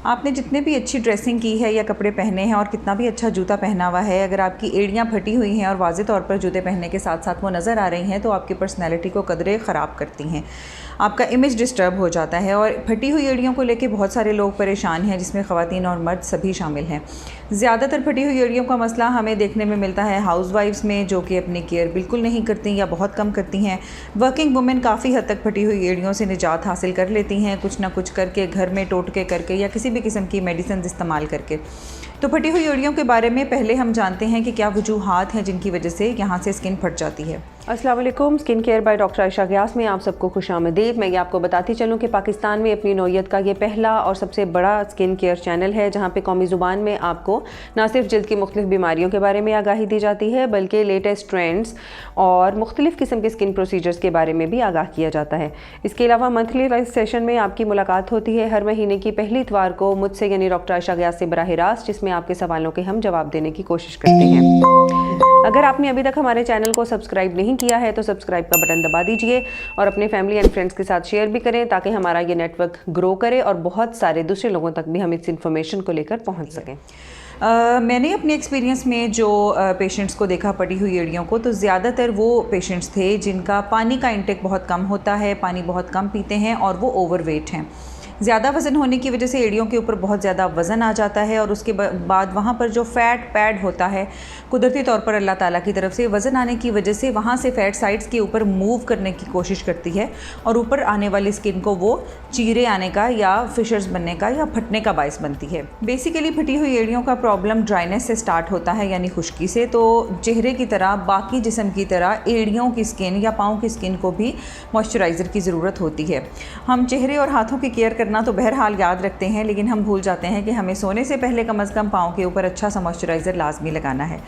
आपने जितने भी अच्छी ड्रेसिंग की है या कपड़े पहने हैं और कितना भी अच्छा जूता पहना हुआ है, अगर आपकी एड़ियाँ फटी हुई हैं और वाज़े तौर पर जूते पहनने के साथ साथ वो नज़र आ रही हैं, तो आपकी पर्सनैलिटी को कदरे ख़राब करती हैं, आपका इमेज डिस्टर्ब हो जाता है। और फटी हुई एड़ियों को लेके बहुत सारे लोग परेशान हैं, जिसमें ख़वातीन और मर्द सभी शामिल हैं। ज़्यादातर फटी हुई एड़ियों का मसला हमें देखने में मिलता है हाउसवाइफ्स में, जो कि अपनी केयर बिल्कुल नहीं करती या बहुत कम करती हैं। वर्किंग वुमेन काफ़ी हद तक फटी हुई एड़ियों से निजात हासिल कर लेती हैं, कुछ ना कुछ करके, घर में टोटके करके या किसी भी किस्म की मेडिसिन इस्तेमाल करके। तो फटी हुई एड़ियों के बारे में पहले हम जानते हैं कि क्या वजूहात हैं जिनकी वजह से यहाँ से स्किन फट जाती है। अस्सलाम वालेकुम, skin care by doctor Ayesha Geass में आप सबको खुशामदीद। मैं ये आपको बताती चलूँ कि पाकिस्तान में अपनी नौयत का ये पहला और सबसे बड़ा स्किन केयर चैनल है, जहाँ पे कौमी ज़ुबान में आपको ना सिर्फ जल्द की मुख्तलिफ बीमारियों के बारे में आगाही दी जाती है, बल्कि लेटेस्ट ट्रेंड्स और मुख्तलिफ किस्म के स्किन प्रोसीजर्स के बारे में भी आगाह किया जाता है। इसके अलावा मंथली लाइव सेशन में आपकी मुलाकात होती है हर महीने की पहली इतवार को मुझसे, यानी डॉक्टर आयशा गियास से बराह रास्त, जिसमें आपके सवालों के हम जवाब देने की कोशिश करते हैं। अगर आपने अभी तक हमारे चैनल को सब्सक्राइब नहीं किया है तो सब्सक्राइब का बटन दबा दीजिए और अपने फैमिली एंड फ्रेंड्स के साथ शेयर भी करें, ताकि हमारा ये नेटवर्क ग्रो करे और बहुत सारे दूसरे लोगों तक भी हम इस इन्फॉर्मेशन को लेकर पहुंच सकें। मैंने अपने एक्सपीरियंस में जो पेशेंट्स को देखा फटी हुई एड़ियों को, तो ज़्यादातर वो पेशेंट्स थे जिनका पानी का इंटेक बहुत कम होता है, पानी बहुत कम पीते हैं और वो ओवरवेट हैं। ज़्यादा वज़न होने की वजह से एड़ियों के ऊपर बहुत ज़्यादा वज़न आ जाता है और उसके बाद वहाँ पर जो फ़ैट पैड होता है, कुदरती तौर पर अल्लाह ताला की तरफ से वज़न आने की वजह से वहाँ से फ़ैट साइड्स के ऊपर मूव करने की कोशिश करती है और ऊपर आने वाली स्किन को वो चीरे आने का या फिशर्स बनने का या फटने का बायस बनती है। बेसिकली फटी हुई एड़ियों का प्रॉब्लम ड्राइनेस से स्टार्ट होता है, यानी खुश्की से। तो चेहरे की तरह बाकी जिस्म की तरह एड़ियों की स्किन या पाँव की स्किन को भी मॉइस्चराइज़र की ज़रूरत होती है। हम चेहरे और हाथों की केयर करना तो बहरहाल याद रखते हैं, लेकिन हम भूल जाते हैं कि हमें सोने से पहले कम से कम पाँव के ऊपर अच्छा सा मॉइस्चराइज़र लाजमी लगाना है।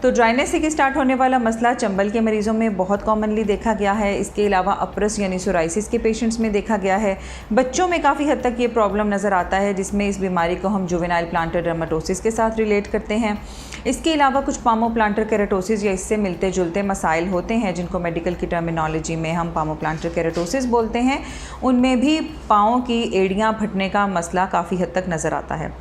तो ड्राइनेस से स्टार्ट होने वाला मसला चंबल के मरीज़ों में बहुत कॉमनली देखा गया है। इसके अलावा अपरस यानी सोराइसिस के पेशेंट्स में देखा गया है। बच्चों में काफ़ी हद तक ये प्रॉब्लम नज़र आता है, जिसमें इस बीमारी को हम जुवेनाइल प्लांटर डर्मेटोसिस के साथ रिलेट करते हैं। इसके अलावा कुछ पामो प्लांटर केराटोसिस या इससे मिलते जुलते मसाइल होते हैं, जिनको मेडिकल की टर्मिनोलॉजी में हम पामो प्लांटर केराटोसिस बोलते हैं। उनमें भी पाँव की एड़ियाँ फटने का मसला काफ़ी हद तक नज़र आता है।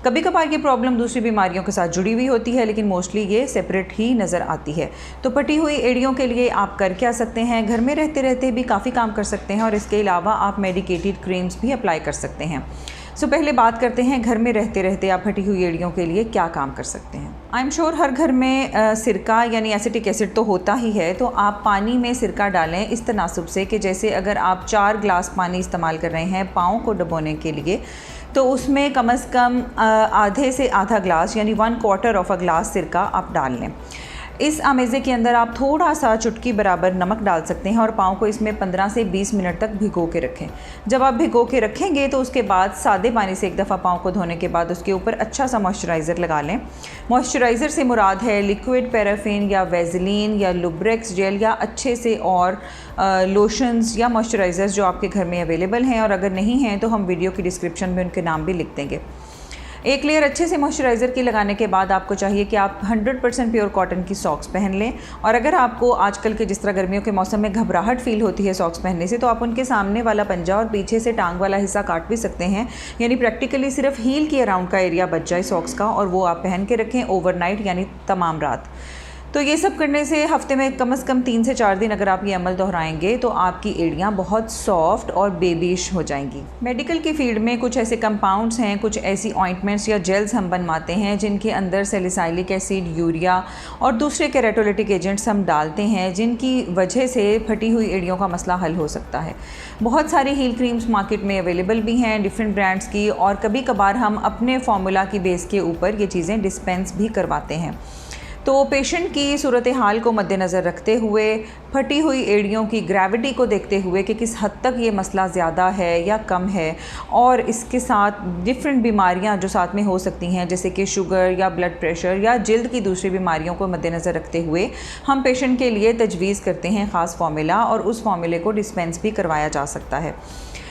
कभी कभार ये प्रॉब्लम दूसरी बीमारियों के साथ जुड़ी हुई होती है, लेकिन मोस्टली ये सेपरेट ही नज़र आती है। तो फटी हुई एड़ियों के लिए आप कर क्या सकते हैं? घर में रहते रहते भी काफ़ी काम कर सकते हैं और इसके अलावा आप मेडिकेटेड क्रीम्स भी अप्लाई कर सकते हैं। सो पहले बात करते हैं घर में रहते रहते आप फटी हुई एड़ियों के लिए क्या काम कर सकते हैं। आई एम श्योर हर घर में सिरका यानी एसिटिक एसिड तो होता ही है। तो आप पानी में सिरका डालें इस तनासुब से कि जैसे अगर आप 4 ग्लास पानी इस्तेमाल कर रहे हैं पाँव को डुबोने के लिए, तो उसमें कम से कम आधे से आधा ग्लास यानी 1/4 ऑफ अ ग्लास सिरका आप डाल लें। इस आमेज़े के अंदर आप थोड़ा सा चुटकी बराबर नमक डाल सकते हैं और पाँव को इसमें 15 से 20 मिनट तक भिगो के रखें। जब आप भिगो के रखेंगे तो उसके बाद सादे पानी से एक दफ़ा पाँव को धोने के बाद उसके ऊपर अच्छा सा मॉइस्चराइज़र लगा लें। मॉइस्चराइज़र से मुराद है लिक्विड पैराफिन या वेज़लीन या लुब्रेक्स जेल या अच्छे से और लोशंस या मॉइस्चराइज़र्स जो आपके घर में अवेलेबल हैं, और अगर नहीं हैं तो हम वीडियो की डिस्क्रिप्शन में उनके नाम भी लिख देंगे। एक लेयर अच्छे से मॉइस्चराइज़र की लगाने के बाद आपको चाहिए कि आप 100% प्योर कॉटन की सॉक्स पहन लें। और अगर आपको आजकल के जिस तरह गर्मियों के मौसम में घबराहट फील होती है सॉक्स पहनने से, तो आप उनके सामने वाला पंजा और पीछे से टांग वाला हिस्सा काट भी सकते हैं, यानी प्रैक्टिकली सिर्फ हील के अराउंड का एरिया बच जाए सॉक्स का, और वो आप पहन के रखें ओवरनाइट यानी तमाम रात। तो ये सब करने से हफ्ते में कम से कम 3 से 4 दिन अगर आप ये अमल दोहराएंगे तो आपकी एड़ियाँ बहुत सॉफ्ट और बेबीश हो जाएंगी। मेडिकल की फील्ड में कुछ ऐसे कंपाउंड्स हैं, कुछ ऐसी ऑइंटमेंट्स या जेल्स हम बनवाते हैं जिनके अंदर सैलिसाइलिक एसिड, यूरिया और दूसरे केराटोलिटिक एजेंट्स हम डालते हैं, जिनकी वजह से फटी हुई एड़ियों का मसला हल हो सकता है। बहुत सारी हील क्रीम्स मार्केट में अवेलेबल भी हैं डिफरेंट ब्रांड्स की, और कभी कभार हम अपने फार्मूला की बेस के ऊपर ये चीज़ें डिस्पेंस भी करवाते हैं। तो पेशेंट की सूरत हाल को मद्देनज़र रखते हुए, फटी हुई एड़ियों की ग्रेविटी को देखते हुए कि किस हद तक ये मसला ज़्यादा है या कम है, और इसके साथ डिफरेंट बीमारियां जो साथ में हो सकती हैं जैसे कि शुगर या ब्लड प्रेशर या जल्द की दूसरी बीमारियों को मद्देनज़र रखते हुए हम पेशेंट के लिए तजवीज़ करते हैं ख़ास फार्मूला, और उस फार्मूले को डिस्पेंस भी करवाया जा सकता है।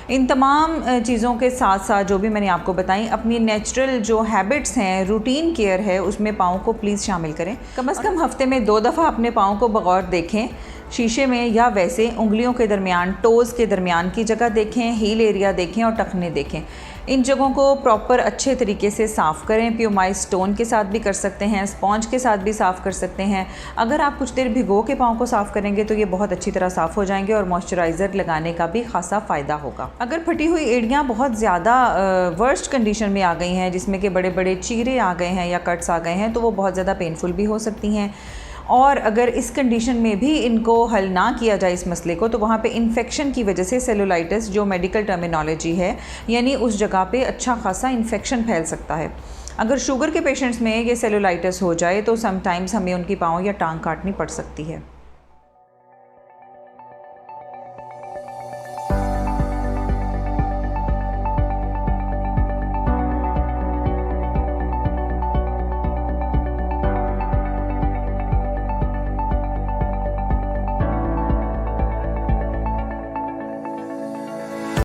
इन तमाम चीज़ों के साथ साथ जो भी मैंने आपको बताई, अपनी नेचुरल जो हैबिट्स हैं, रूटीन केयर है, उसमें पाँव को प्लीज़ शामिल करें। कम से कम हफ्ते में 2 दफ़ा अपने पाँव को बगौर देखें, शीशे में या वैसे उंगलियों के दरमियान, टोज़ के दरमियान की जगह देखें, हील एरिया देखें और टखने देखें। इन जगहों को प्रॉपर अच्छे तरीके से साफ़ करें। प्यूमाइज स्टोन के साथ भी कर सकते हैं, स्पॉन्ज के साथ भी साफ़ कर सकते हैं। अगर आप कुछ देर भिगो के पाँव को साफ़ करेंगे तो ये बहुत अच्छी तरह साफ़ हो जाएंगे और मॉइस्चराइज़र लगाने का भी खासा फ़ायदा होगा। अगर फटी हुई एड़ियाँ बहुत ज़्यादा वर्स्ट कंडीशन में आ गई हैं, जिसमें कि बड़े बड़े चीरे आ गए हैं या कट्स आ गए हैं, तो वो बहुत ज़्यादा पेनफुल भी हो सकती हैं। और अगर इस कंडीशन में भी इनको हल ना किया जाए इस मसले को, तो वहाँ पे इन्फेक्शन की वजह से सेलुलाइटिस, जो मेडिकल टर्मिनोलॉजी है, यानी उस जगह पे अच्छा खासा इन्फेक्शन फैल सकता है। अगर शुगर के पेशेंट्स में ये सेलुलाइटिस हो जाए तो समटाइम्स हमें उनकी पाँव या टांग काटनी पड़ सकती है।